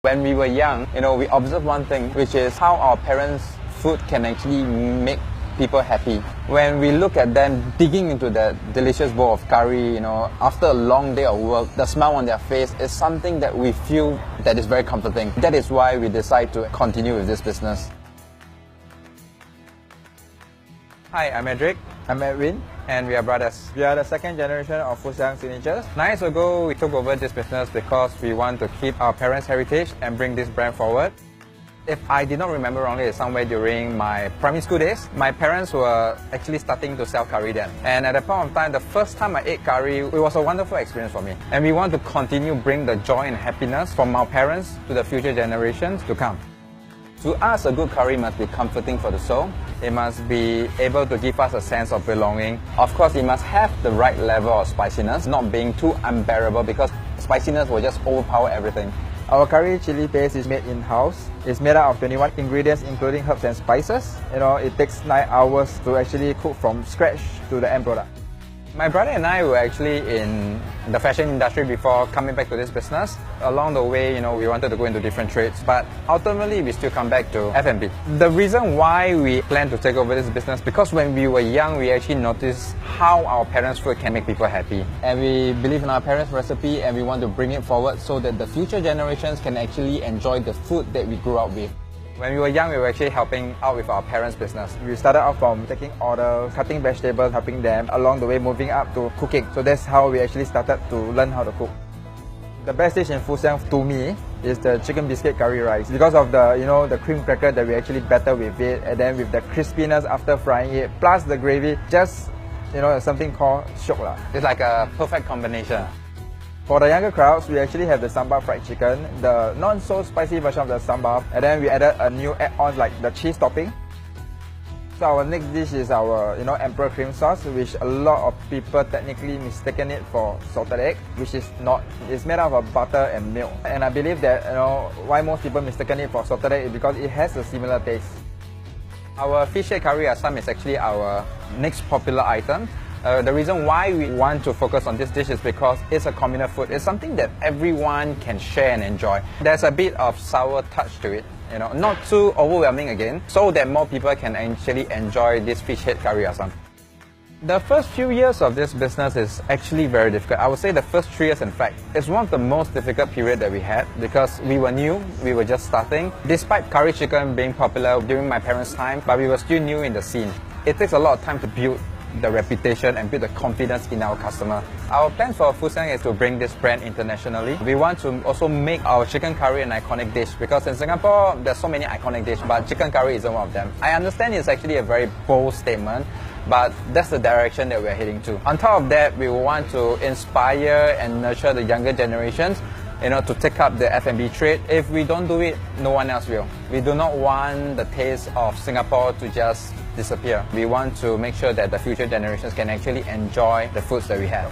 When we were young, we observed one thing, which is how our parents' food can actually make people happy. When we look at them digging into that delicious bowl of curry, after a long day of work, the smile on their face is something that we feel that is very comforting. That is why we decide to continue with this business. Hi, I'm Edric. I'm Edwin, And we are brothers. We are the second generation of Xiang signatures. 9 years ago, we took over this business because we want to keep our parents' heritage and bring this brand forward. If I did not remember wrongly, it's somewhere during my primary school days, my parents were actually starting to sell curry then. And at that point of time, the first time I ate curry, it was a wonderful experience for me. And we want to continue bring the joy and happiness from our parents to the future generations to come. To us, a good curry must be comforting for the soul. It must be able to give us a sense of belonging. Of course, it must have the right level of spiciness, not being too unbearable because spiciness will just overpower everything. Our curry chili paste is made in-house. It's made out of 21 ingredients including herbs and spices. It takes 9 hours to actually cook from scratch to the end product. My brother and I were actually in the fashion industry before coming back to this business. Along the way, we wanted to go into different trades, but ultimately we still come back to F&B. The reason why we plan to take over this business because when we were young, we actually noticed how our parents' food can make people happy. And we believe in our parents' recipe and we want to bring it forward so that the future generations can actually enjoy the food that we grew up with. When we were young, we were actually helping out with our parents' business. We started off from taking orders, cutting vegetables, helping them, along the way moving up to cooking. So that's how we actually started to learn how to cook. The best dish in Xiang to me is the chicken biscuit curry rice because of the cream cracker that we actually batter with it, and then with the crispiness after frying it, plus the gravy, just something called shiok lah. It's like a perfect combination. For the younger crowds, we actually have the sambal fried chicken, the not so spicy version of the sambal, and then we added a new add-on like the cheese topping. So our next dish is our emperor cream sauce, which a lot of people technically mistaken it for salted egg, which is not. It's made out of butter and milk. And I believe that why most people mistaken it for salted egg is because it has a similar taste. Our fish head curry asam is actually our next popular item. The reason why we want to focus on this dish is because it's a communal food. It's something that everyone can share and enjoy. There's a bit of sour touch to it, not too overwhelming again, so that more people can actually enjoy this fish head curry asam. The first few years of this business is actually very difficult. I would say the first 3 years, in fact, it's one of the most difficult period that we had because we were new, we were just starting. Despite curry chicken being popular during my parents' time, but we were still new in the scene. It takes a lot of time to build the reputation and build the confidence in our customer. Our plan for Xiang is to bring this brand internationally. We want to also make our chicken curry an iconic dish because in Singapore, there's so many iconic dishes, but chicken curry isn't one of them. I understand it's actually a very bold statement, but that's the direction that we're heading to. On top of that, we want to inspire and nurture the younger generations to take up the F&B trade. If we don't do it, no one else will. We do not want the taste of Singapore to just disappear. We want to make sure that the future generations can actually enjoy the foods that we have.